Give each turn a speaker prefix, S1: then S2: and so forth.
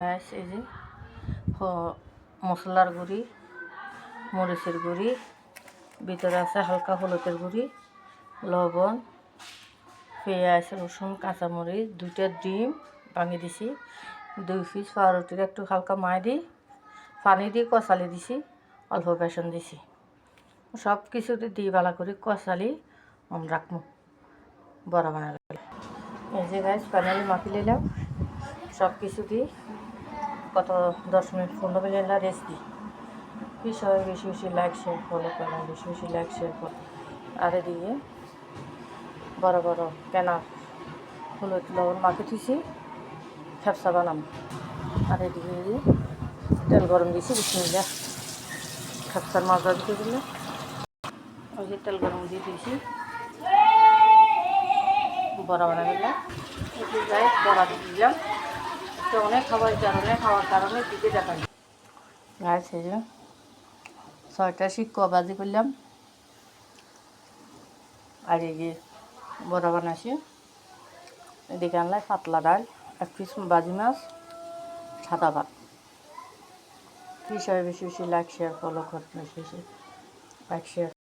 S1: Gas এই যে মশলার গুঁড়ি, মরিচের গুঁড়ি, ভিতরে আছে হালকা হলুদের গুঁড়ি, লবণ, পেঁয়াজ, রসুন, কাঁচামরিচ, 2টা ডিম ভাঙি দিছি, 2 পিস পাউরুটির একটু হালকা মায় দিই, পানি দিয়ে কষালি দিছি, অল্প বেসন দিছি, সব কিছুতে দিয়ে ভালো করে কষালি রাখবো বড়া বানালে। এই যে গাছ পানি মাখি নিলাম, সব কিছু দিই কত 10 মিনিট 15 মিনিট রেস্ট দিই। সবাই বেশি বেশি লাইক শেয়ার ফলো করেন, বেশি বেশি লাইক শেয়ার ফলো। আর এদিকে বড় বড় কেনা হলুদ লবণ মাখে থুইছি, খেপসা বানাম। আর এদিকে তেল গরম দিয়েছি, বিসমিল্লাহ খেপসার মাজা দিতে দিলে ওই যে তেল গরম দিয়ে দিয়েছি, বড়া বানাবিল্লা যাই বড়া দিয়ে দিলাম। তো অনেক খাওয়ার কারণে দিকে দেখাই গাছ। এই যে 6টা শিক্কা বাজি করলাম, আর এই যে বড়া বানাইছি। এদিকে আনলাই পাতলা ডাল, 1 পিস বাজি মাছ, সাদা ভাত। সবাই বেশি বেশি লাইক শেয়ার ফলো করবেন, বেশি বেশি লাইক শেয়ার।